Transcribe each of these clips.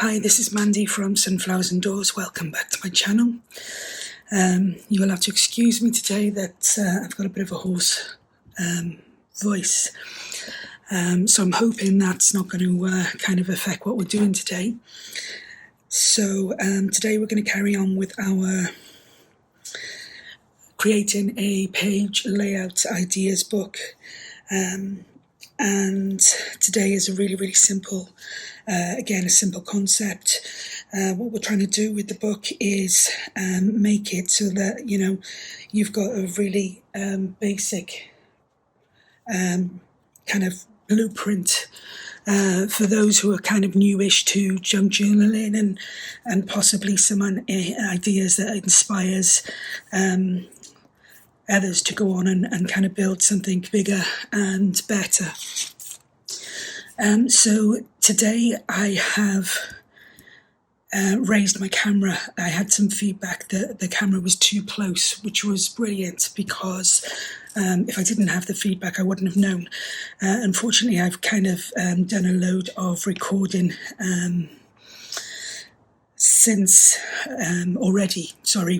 Hi, this is Mandy from Sunflowers and Doors. Welcome back to my channel. You will have to excuse me today that I've got a bit of a hoarse voice. So I'm hoping that's not going to kind of affect what we're doing today. So today we're going to carry on with our creating a page layout ideas book. And today is a really simple, again, a simple concept. What we're trying to do with the book is make it so that, you've got a really basic kind of blueprint for those who are kind of newish to junk journaling and possibly some ideas that inspires others to go on and kind of build something bigger and better. So today I have raised my camera. I had some feedback that the camera was too close, which was brilliant because if I didn't have the feedback I wouldn't have known. Unfortunately, I've kind of done a load of recording since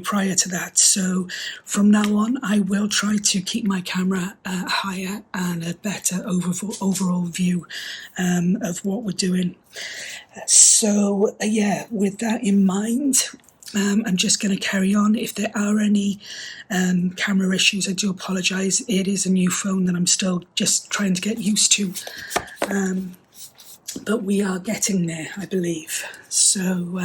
prior to that. So from now on, I will try to keep my camera higher and a better overall view of what we're doing. So with that in mind, I'm just going to carry on. If there are any camera issues, I do apologise. It is a new phone that I'm still just trying to get used to. But we are getting there, I believe. So,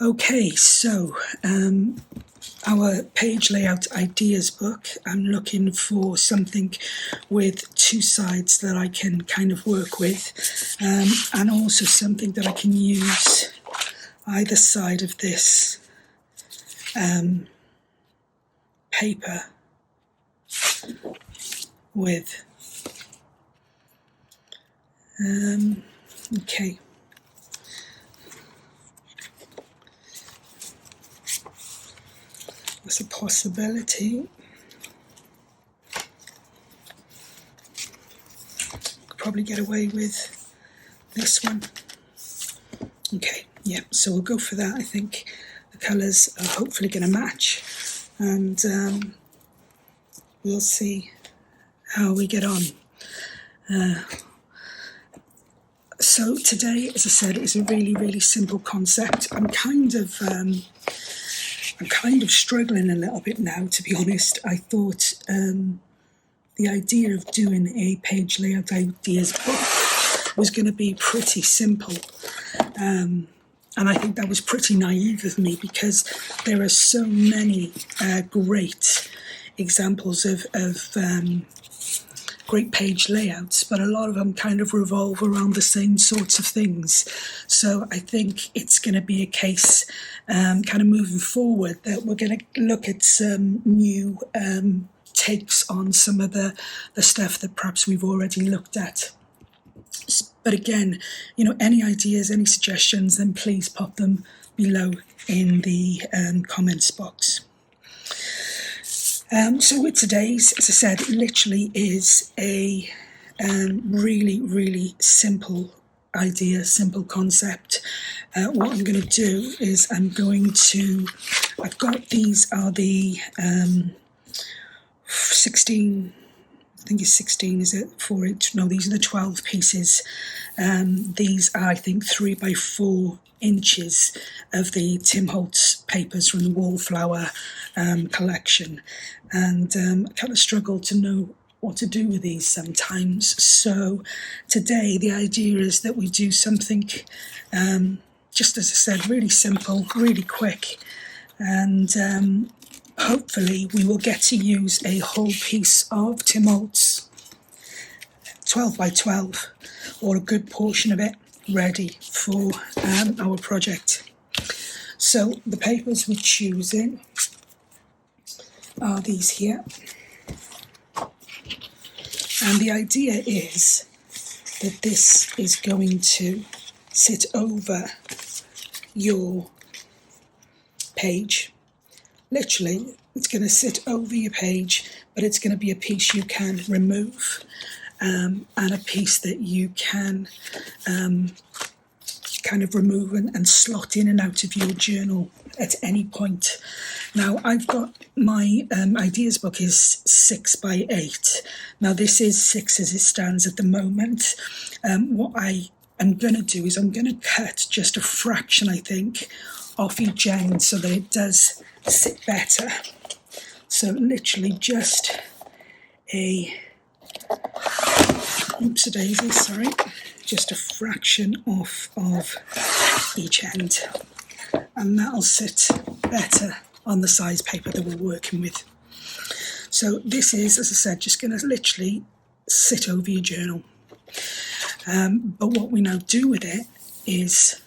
Okay, so our page layout ideas book, I'm looking for something with two sides that I can kind of work with, and also something that I can use either side of this paper with. Okay. That's a possibility. Could probably get away with this one. Okay, yeah, so we'll go for that. I think the colours are hopefully going to match, and we'll see how we get on. So today, as I said, is a really simple concept. I'm kind of struggling a little bit now, to be honest. I thought the idea of doing a page layout ideas book was going to be pretty simple. And I think that was pretty naive of me because there are so many great examples of great page layouts, but a lot of them kind of revolve around the same sorts of things. So I think it's going to be a case kind of moving forward that we're going to look at some new takes on some of the stuff that perhaps we've already looked at. But again, any ideas, any suggestions, then please pop them below in the comments box. So with today's, as I said, it literally is a really simple idea, simple concept. What I'm going to do is I've got these are the 16, I think it's 16, is it? 4-inch? No, these are the 12 pieces. These are, I think, 3 by 4 inches of the Tim Holtz papers from the Wallflower collection. And I kind of struggle to know what to do with these sometimes. So today the idea is that we do something, just as I said, really simple, really quick. And hopefully we will get to use a whole piece of Tim Holtz 12 by 12 or a good portion of it ready for our project. So the papers we're choosing are these here. And the idea is that this is going to sit over your page. Literally, it's going to sit over your page, but it's going to be a piece you can remove. and a piece that you can kind of remove and slot in and out of your journal at any point. Now I've got my ideas book is 6 by 8. Now this is 6 as it stands at the moment. What I am going to do is I'm going to cut just a fraction, I think, off each end so that it does sit better. So literally just oopsie-daisy, sorry, just a fraction off of each end, and that'll sit better on the size paper that we're working with. So this is, as I said, just going to literally sit over your journal. But what we now do with it is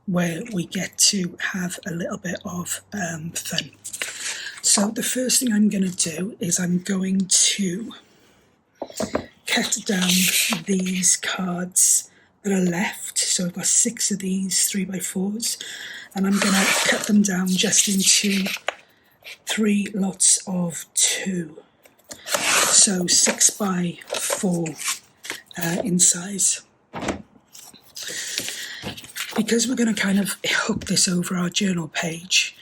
where we get to have a little bit of fun. So the first thing I'm going to do is I'm going to cut down these cards that are left. So I've got 6 of these 3 by 4s, and I'm going to cut them down just into 3 lots of 2. So 6 by 4 in size. Because we're going to kind of hook this over our journal page,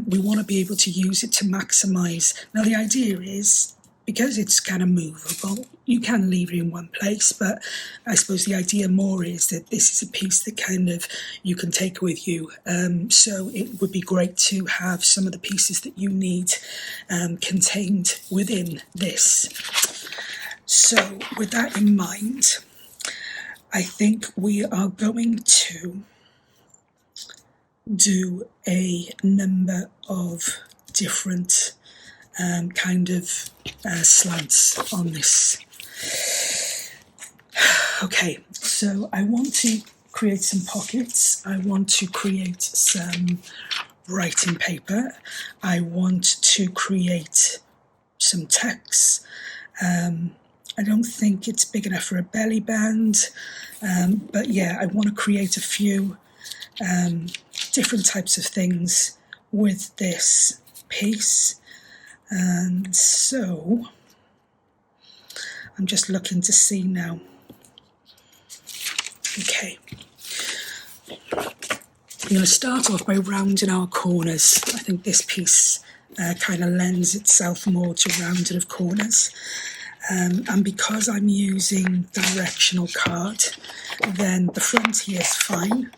we want to be able to use it to maximise. Now the idea is, because it's kind of movable, you can leave it in one place, but I suppose the idea more is that this is a piece that kind of you can take with you. So it would be great to have some of the pieces that you need contained within this. So with that in mind, I think we are going to do a number of different kind of slants on this. Okay, so I want to create some pockets. I want to create some writing paper. I want to create some text. I don't think it's big enough for a belly band, but yeah, I want to create a few different types of things with this piece. And so I'm just looking to see now. Okay, I'm going to start off by rounding our corners. I think this piece kind of lends itself more to rounded of corners. And because I'm using directional card, then the front here is fine.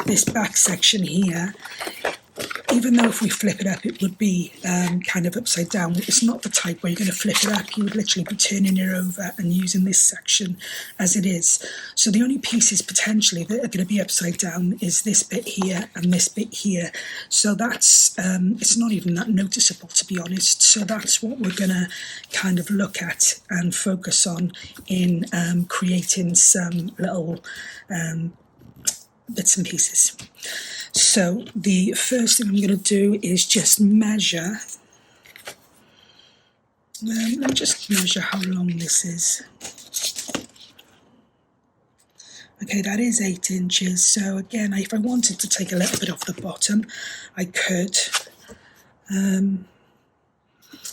This back section here, even though if we flip it up, it would be kind of upside down. It's not the type where you're going to flip it up. You would literally be turning it over and using this section as it is. So the only pieces potentially that are going to be upside down is this bit here and this bit here. So that's, it's not even that noticeable, to be honest. So that's what we're going to kind of look at and focus on in creating some little bits and pieces. So the first thing I'm going to do is just measure. Let me just measure how long this is. Okay, that is 8 inches. So again, if I wanted to take a little bit off the bottom, I could.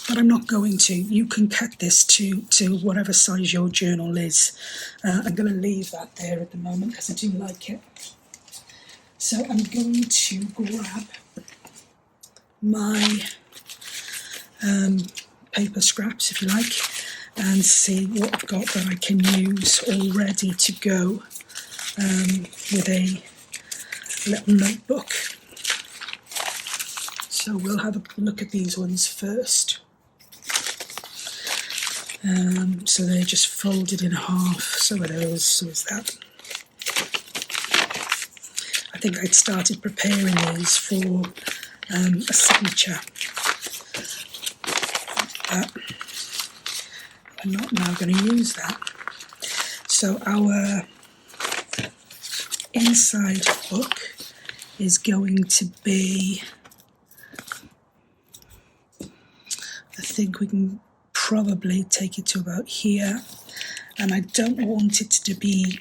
But I'm not going to. You can cut this to whatever size your journal is. I'm going to leave that there at the moment because I do like it. So I'm going to grab my paper scraps, if you like, and see what I've got that I can use all ready to go with a little notebook. So we'll have a look at these ones first. So they're just folded in half. So are those, so is that. I think I'd started preparing these for a signature, but I'm not now going to use that. So our inside book is going to be, I think we can probably take it to about here. And I don't want it to be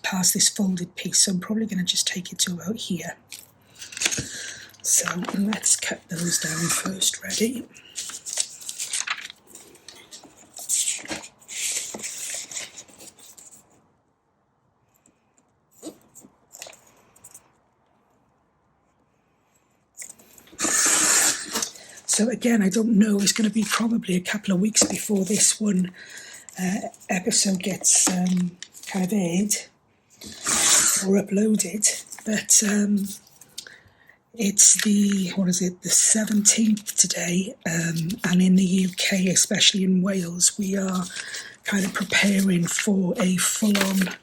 past this folded piece, so I'm probably going to just take it to about here. So let's cut those down first. Ready? So again, I don't know, it's going to be probably a couple of weeks before this one episode gets kind of aired or uploaded, but it's the 17th today, and in the UK, especially in Wales, we are kind of preparing for a full-on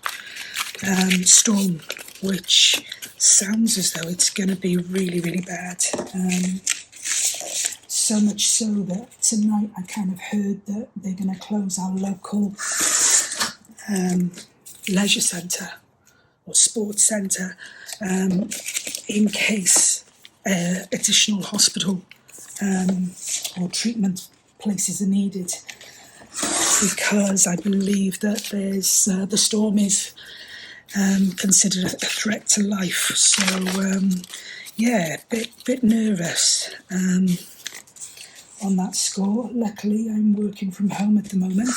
storm, which sounds as though it's going to be really, really bad. So much so that tonight I kind of heard that they're going to close our local leisure centre or sports centre in case additional hospital or treatment places are needed, because I believe that there's the storm is considered a threat to life. So yeah, bit nervous on that score. Luckily, I'm working from home at the moment,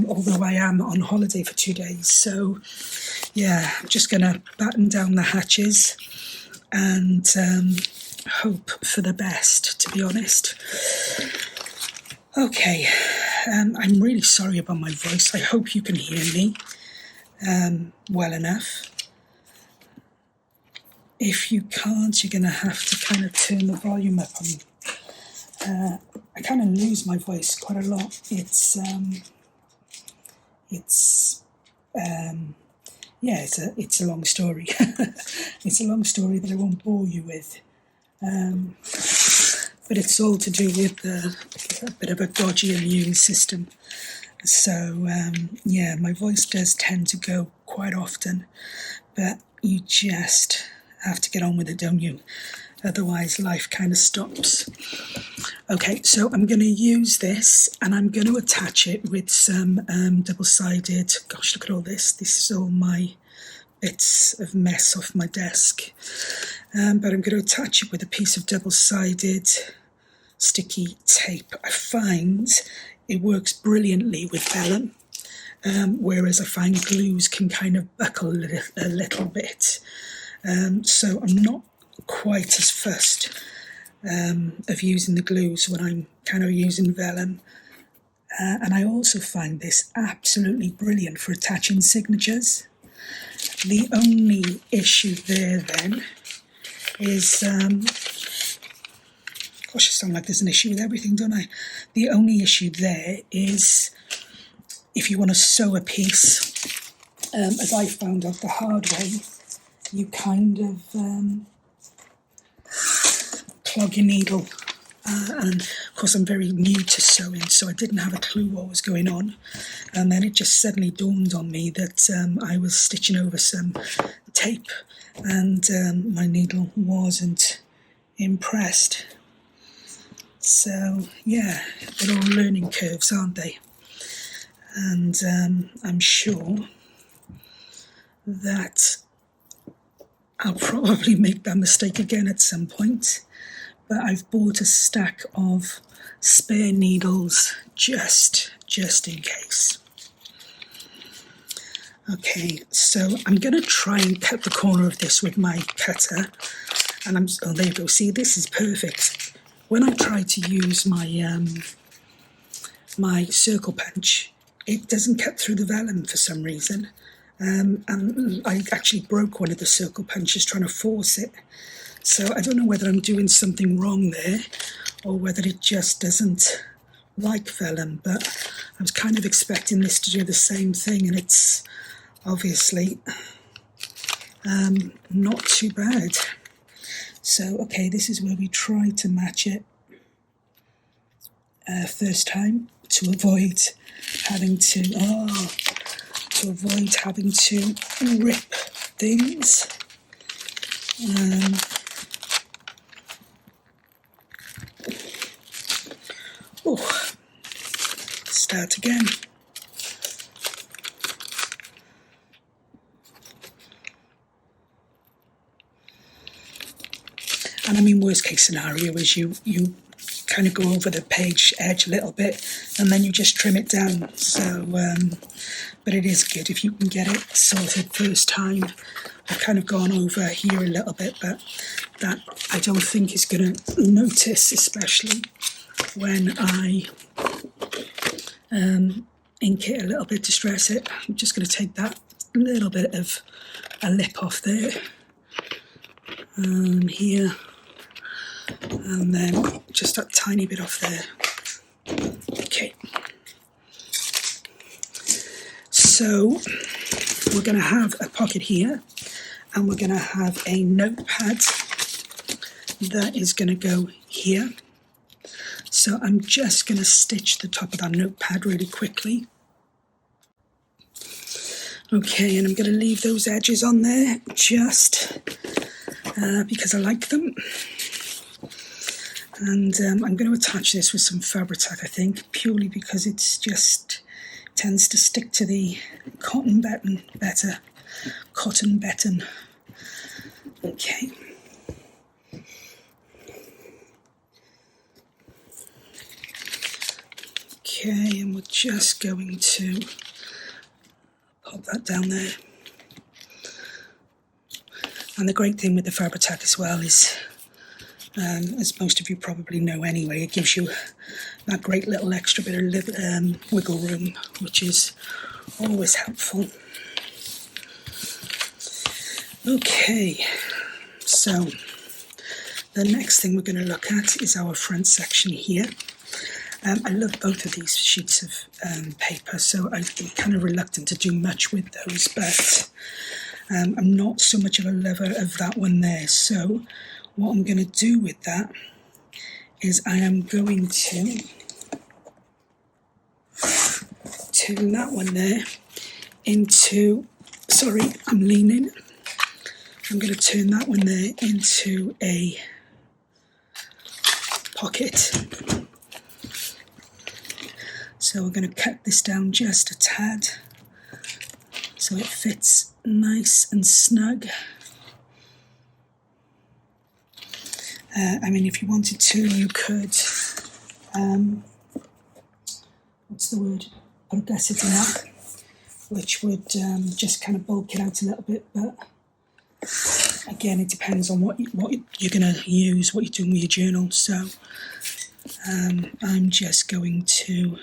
although I am on holiday for 2 days. So yeah, I'm just going to batten down the hatches and hope for the best, to be honest. Okay, I'm really sorry about my voice. I hope you can hear me well enough. If you can't, you're going to have to kind of turn the volume up on. I kind of lose my voice quite a lot. It's a long story. It's a long story that I won't bore you with. But it's all to do with a bit of a dodgy immune system. So yeah, my voice does tend to go quite often, but you just have to get on with it, don't you? Otherwise life kind of stops. Okay, so I'm going to use this and I'm going to attach it with some double-sided, gosh, look at all this. This is all my bits of mess off my desk. But I'm going to attach it with a piece of double-sided sticky tape. I find it works brilliantly with vellum, whereas I find glues can kind of buckle a little bit. So I'm not quite as fussed of using the glues when I'm kind of using vellum. And I also find this absolutely brilliant for attaching signatures. The only issue there then is, gosh, I sound like there's an issue with everything, don't I? The only issue there is if you want to sew a piece, as I found out the hard way, you kind of clog your needle. And of course I'm very new to sewing, so I didn't have a clue what was going on. And then it just suddenly dawned on me that I was stitching over some tape and my needle wasn't impressed. So yeah, they're all learning curves, aren't they? And I'm sure that I'll probably make that mistake again at some point. But I've bought a stack of spare needles just in case. Okay, so I'm going to try and cut the corner of this with my cutter. And oh, there you go. See, this is perfect. When I try to use my my circle punch, it doesn't cut through the vellum for some reason. And I actually broke one of the circle punches trying to force it. So I don't know whether I'm doing something wrong there or whether it just doesn't like vellum, but I was kind of expecting this to do the same thing, and it's obviously not too bad. So, okay, this is where we try to match it first time to avoid having to rip things. Start again. And I mean, worst case scenario is you kind of go over the page edge a little bit, and then you just trim it down. So, but it is good if you can get it sorted first time. I've kind of gone over here a little bit, but that I don't think is going to notice, especially when I ink it a little bit, distress it. I'm just going to take that little bit of a lip off there, here, and then just that tiny bit off there. Okay, so we're going to have a pocket here, and we're going to have a notepad that is going to go here. So I'm just going to stitch the top of that notepad really quickly. Okay, and I'm going to leave those edges on there just because I like them. And I'm going to attach this with some Fabri-Tac, I think, purely because it's just tends to stick to the cotton better. Cotton batten. Okay. Okay, and we're just going to pop that down there. And the great thing with the Fabri-Tac as well is, as most of you probably know anyway, it gives you that great little extra bit of wiggle room, which is always helpful. Okay, so the next thing we're going to look at is our front section here. I love both of these sheets of paper, so I'm kind of reluctant to do much with those, but I'm not so much of a lover of that one there. So what I'm going to do with that is I am going to turn that one there into, sorry, I'm leaning. I'm going to turn that one there into a pocket. So we're going to cut this down just a tad so it fits nice and snug. I mean, if you wanted to, you could, what's the word, put a gusset in that, which would just kind of bulk it out a little bit, but again, it depends on what you're going to use, what you're doing with your journal. So I'm just going to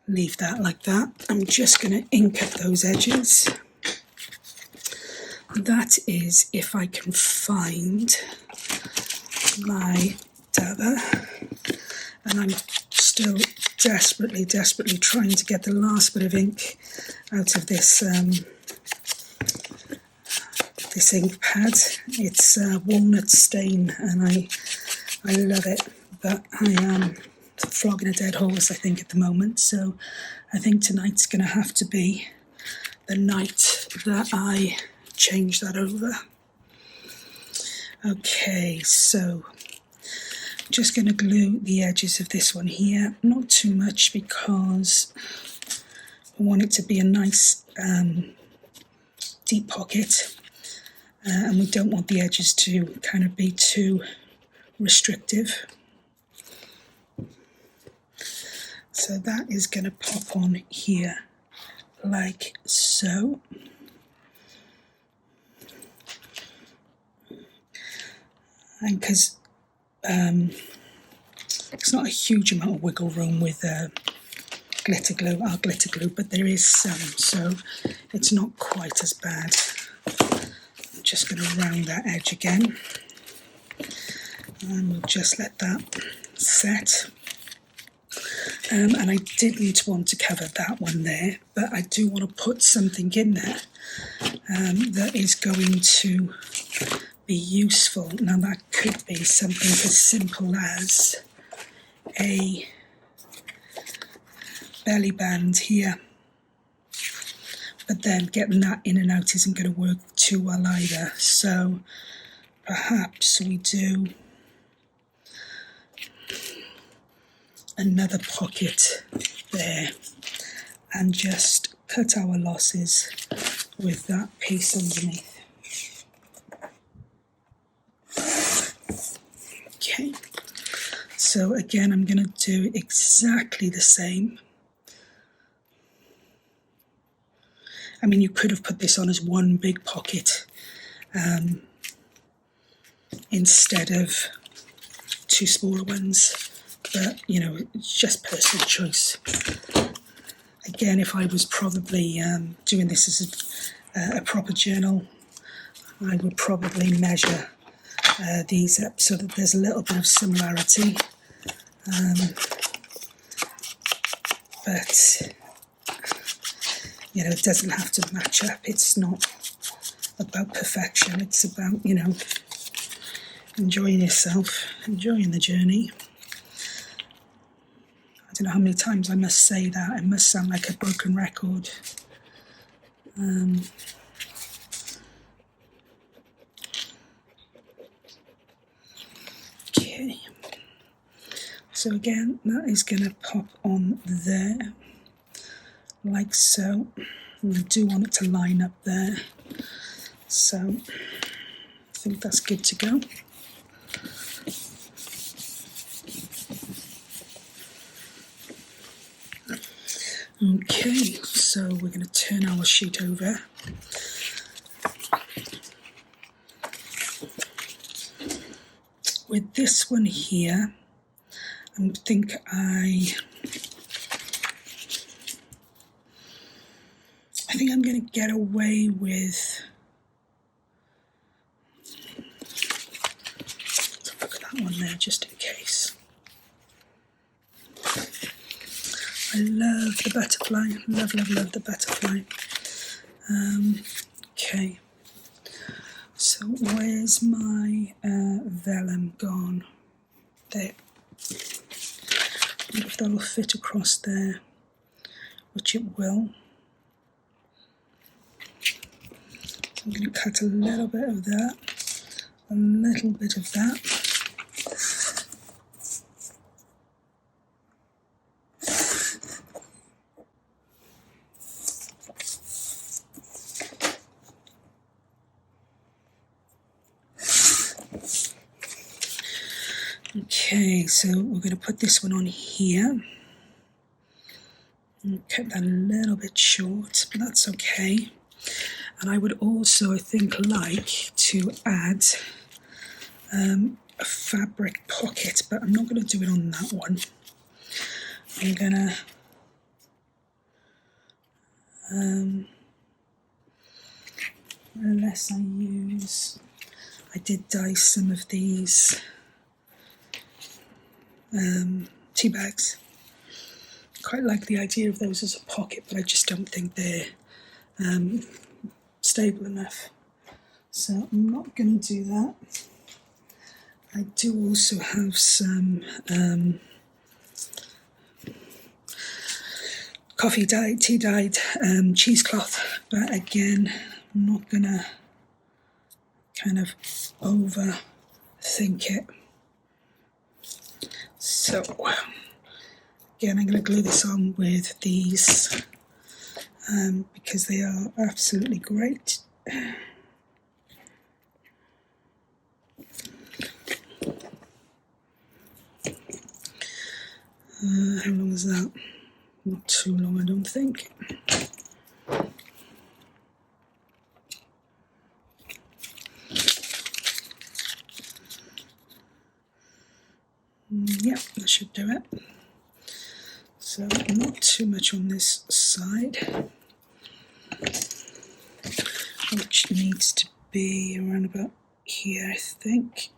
leave that like that. I'm just going to ink up those edges. That is if I can find my dabber, and I'm still desperately trying to get the last bit of ink out of this this ink pad. It's walnut stain, and I love it, but I am flogging a dead horse, I think, at the moment. So I think tonight's going to have to be the night that I change that over. Okay, so I'm just going to glue the edges of this one here, not too much because I want it to be a nice deep pocket, and we don't want the edges to kind of be too restrictive. So that is going to pop on here like so. And because it's not a huge amount of wiggle room with glitter glue, our glitter glue, but there is some, so it's not quite as bad. I'm just going to round that edge again, and we'll just let that set. And I didn't want to cover that one there, but I do want to put something in there that is going to be useful. Now that could be something as simple as a belly band here, but then getting that in and out isn't going to work too well either. So perhaps we do another pocket there and just cut our losses with that piece underneath. Okay, So again, I'm going to do exactly the same. I mean, you could have put this on as one big pocket instead of two smaller ones, but you know, it's just personal choice. Again, if I was probably doing this as a proper journal, I would probably measure these up so that there's a little bit of similarity, but you know, it doesn't have to match up. It's not about perfection, it's about, you know, enjoying yourself, enjoying the journey. I don't know how many times I must say that. It must sound like a broken record. Okay. So again, that is going to pop on there, like so. And I do want it to line up there. So I think that's good to go. Okay, so we're going to turn our sheet over. With this one here, I think I'm going to get away with, let's look at that one there just in case. I love the butterfly, love the butterfly. Okay, so where's my vellum gone? There. I wonder if that'll fit across there, which it will. I'm going to cut a little bit of that, a little bit of that. Okay, so we're going to put this one on here. And cut that a little bit short, but that's okay. And I would also, I think, like to add a fabric pocket, but I'm not going to do it on that one. I'm going to unless I did dye some of these tea bags. Quite like the idea of those as a pocket, but I just don't think they're stable enough. So I'm not going to do that. I do also have some coffee dyed, tea dyed cheesecloth, but again, I'm not going to kind of overthink it. So again, I'm going to glue this on with these because they are absolutely great. How long is that? Not too long, I don't think. Yeah, that should do it. So not too much on this side, which needs to be around about here, I think.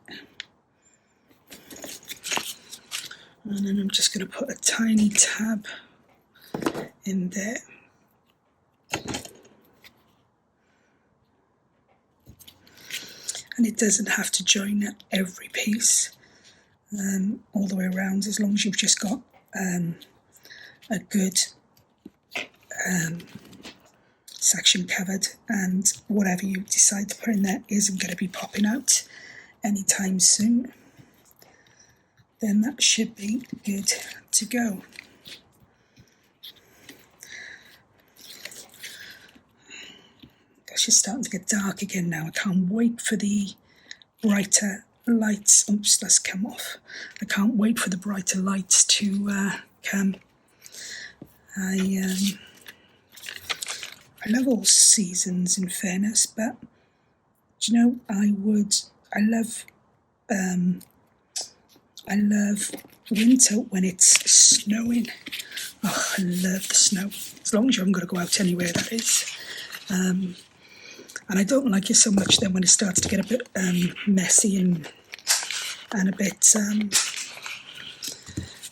And then I'm just going to put a tiny tab in there. And it doesn't have to join every piece all the way around, as long as you've just got a good section covered, and whatever you decide to put in there isn't going to be popping out anytime soon. Then that should be good to go. Gosh, it's starting to get dark again now. I can't wait for the brighter lights, oops, that's come off. I can't wait for the brighter lights to come. I love all seasons, in fairness, but do you know, I love winter when it's snowing. Oh, I love the snow, as long as you haven't got to go out anywhere, that is. And I don't like it so much then when it starts to get a bit messy and a bit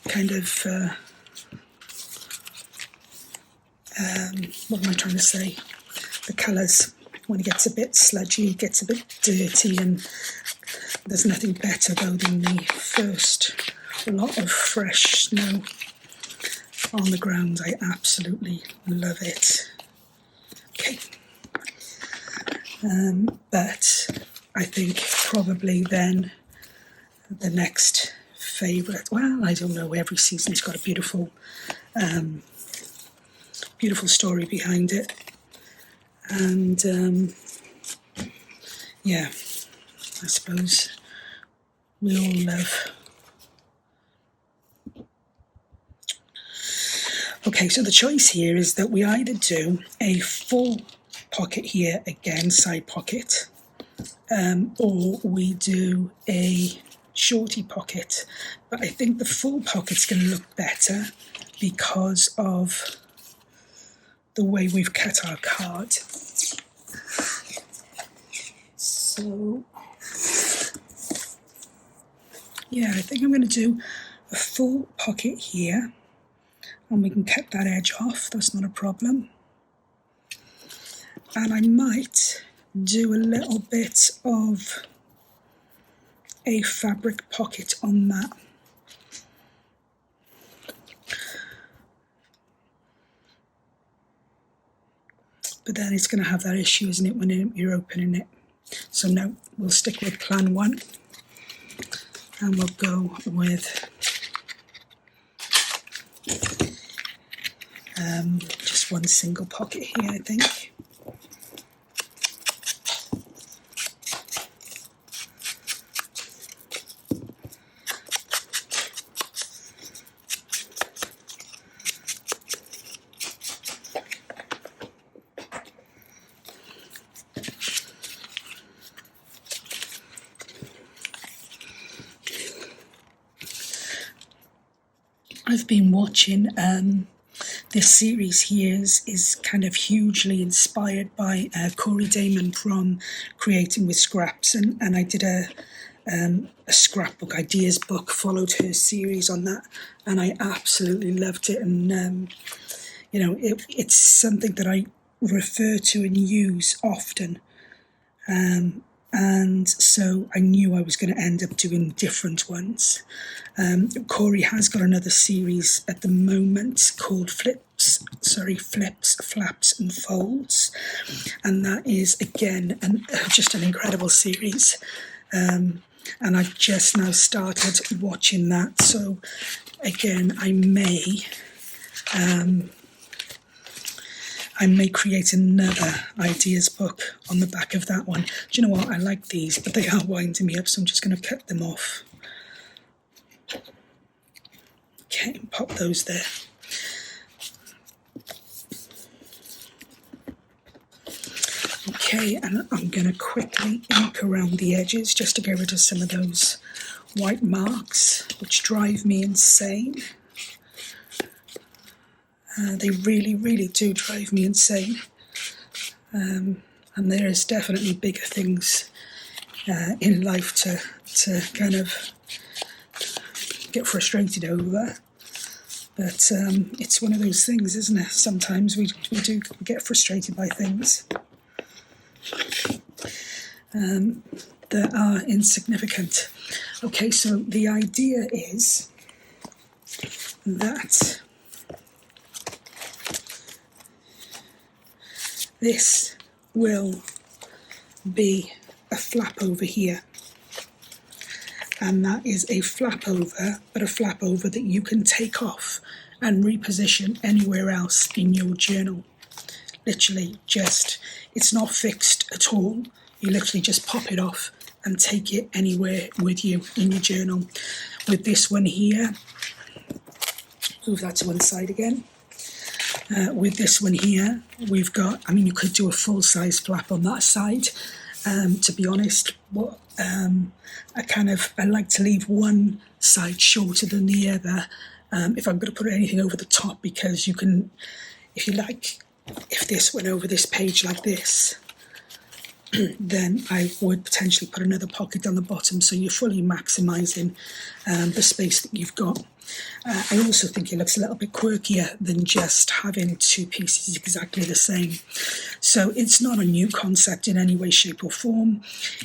kind of, what am I trying to say? The colours, when it gets a bit sludgy, it gets a bit dirty, and there's nothing better though than the first lot of fresh snow on the ground. I absolutely love it. Okay. But I think probably then the next favourite, well, I don't know, every season's got a beautiful story behind it, and yeah, I suppose we all love. Okay, so the choice here is that we either do a full pocket here, again side pocket, or we do a shorty pocket, but I think the full pocket's going to look better because of the way we've cut our card. So yeah, I think I'm going to do a full pocket here, and we can cut that edge off, that's not a problem. And I might do a little bit of a fabric pocket on that. But then it's going to have that issue, isn't it, when you're opening it. So no, we'll stick with plan one, and we'll go with just one single pocket here, I think. I've been watching this series here is kind of hugely inspired by Corey Dahmen from Creating with Scraps, and I did a scrapbook ideas book, followed her series on that, and I absolutely loved it. And you know, it's something that I refer to and use often, and so I knew I was going to end up doing different ones. Corey has got another series at the moment called Flips, Flaps and Folds, and that is again just an incredible series, and I've just now started watching that, so again I may create another ideas book on the back of that one. Do you know what? I like these, but they are winding me up, so I'm just going to cut them off. Okay, pop those there. Okay, and I'm going to quickly ink around the edges just to get rid of some of those white marks, which drive me insane. They really, really do drive me insane. And there is definitely bigger things in life to kind of get frustrated over. But it's one of those things, isn't it? Sometimes we do get frustrated by things that are insignificant. Okay, so the idea is that this will be a flap over here, and that is a flap over, but a flap over that you can take off and reposition anywhere else in your journal. Literally just, it's not fixed at all. You literally just pop it off and take it anywhere with you in your journal. With this one here, move that to one side again. With this one here, we've got, I mean, you could do a full-size flap on that side. To be honest, what I like to leave one side shorter than the other if I'm going to put anything over the top, because you can, if you like, if this went over this page like this, then I would potentially put another pocket on the bottom, so you're fully maximising the space that you've got. I also think it looks a little bit quirkier than just having two pieces exactly the same. So it's not a new concept in any way, shape or form.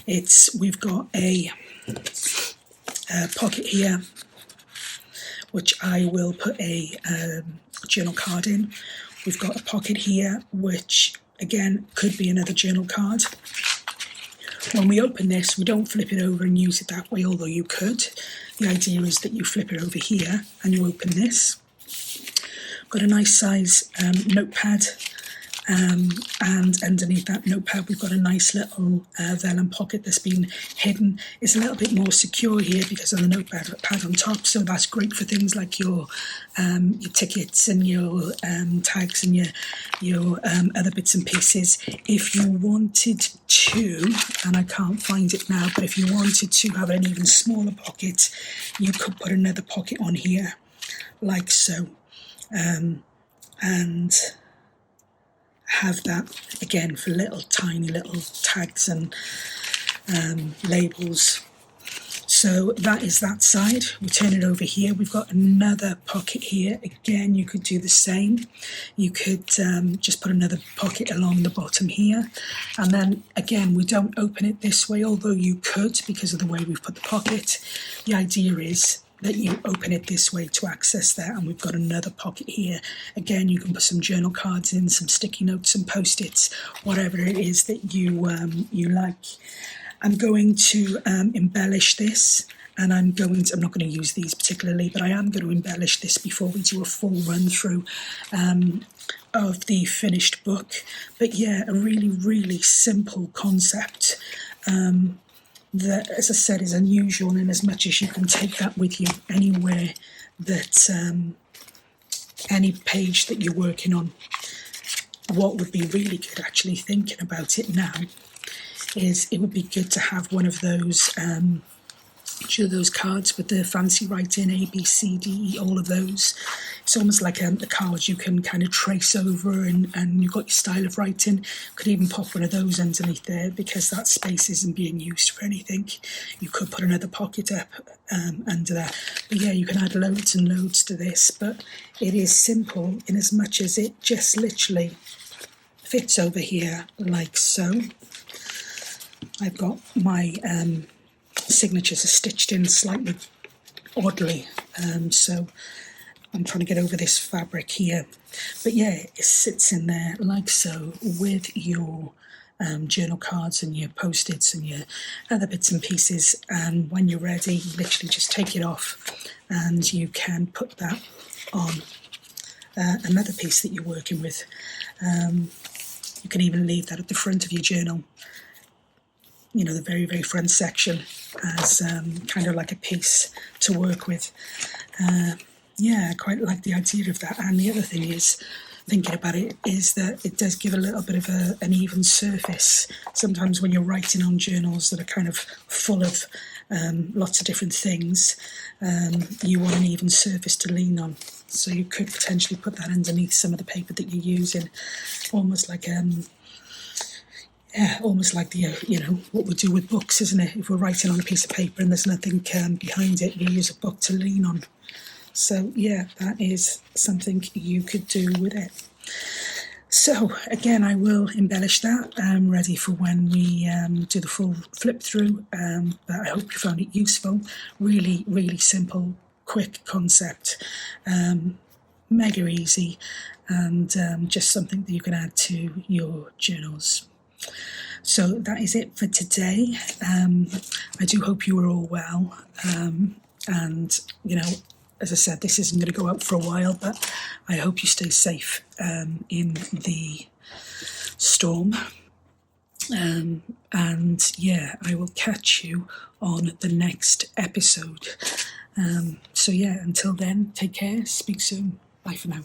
We've got a pocket here, which I will put a journal card in. We've got a pocket here, which again could be another journal card. When we open this, we don't flip it over and use it that way, although you could. The idea is that you flip it over here and you open this. Got a nice size notepad, and underneath that notepad we've got a nice little vellum pocket that's been hidden. It's a little bit more secure here because of the notepad on top, so that's great for things like your tickets and your tags and your other bits and pieces. If you wanted to, and I can't find it now, but if you wanted to have an even smaller pocket, you could put another pocket on here like so, and have that again for little tiny little tags and labels. So that is that side. We turn it over here. We've got another pocket here. Again, you could do the same. You could just put another pocket along the bottom here. And then again, we don't open it this way, although you could because of the way we've put the pocket. The idea is that you open it this way to access that, and we've got another pocket here. Again, you can put some journal cards in, some sticky notes, some post-its, whatever it is that you like. I'm going to embellish this, and I'm not going to use these particularly, but I am going to embellish this before we do a full run through of the finished book. But yeah, a really, really simple concept. That, as I said, is unusual in as much as you can take that with you anywhere, that any page that you're working on. What would be really good, actually thinking about it now, is it would be good to have one of those those cards with the fancy writing, A, B, C, D, E, all of those. It's almost like a card you can kind of trace over, and you've got your style of writing. Could even pop one of those underneath there because that space isn't being used for anything. You could put another pocket up under there. But yeah, you can add loads and loads to this, but it is simple in as much as it just literally fits over here like so. I've got my signatures are stitched in slightly oddly, so I'm trying to get over this fabric here. But yeah, it sits in there like so with your journal cards and your post-its and your other bits and pieces, and when you're ready, you literally just take it off and you can put that on another piece that you're working with. You can even leave that at the front of your journal, you know, the very, very front section, as kind of like a piece to work with. Yeah, I quite like the idea of that. And the other thing is, thinking about it, is that it does give a little bit of an even surface. Sometimes when you're writing on journals that are kind of full of lots of different things, you want an even surface to lean on. So you could potentially put that underneath some of the paper that you're using, almost like almost like the what we do with books, isn't it? If we're writing on a piece of paper and there's nothing behind it, we use a book to lean on. So yeah, that is something you could do with it. So again, I will embellish that. I'm ready for when we do the full flip through, but I hope you found it useful. Really, really simple, quick concept, mega easy, and just something that you can add to your journals. So that is it for today. I do hope you are all well, and you know, as I said, this isn't going to go up for a while, but I hope you stay safe in the storm. And yeah, I will catch you on the next episode. So yeah, until then, take care, speak soon, bye for now.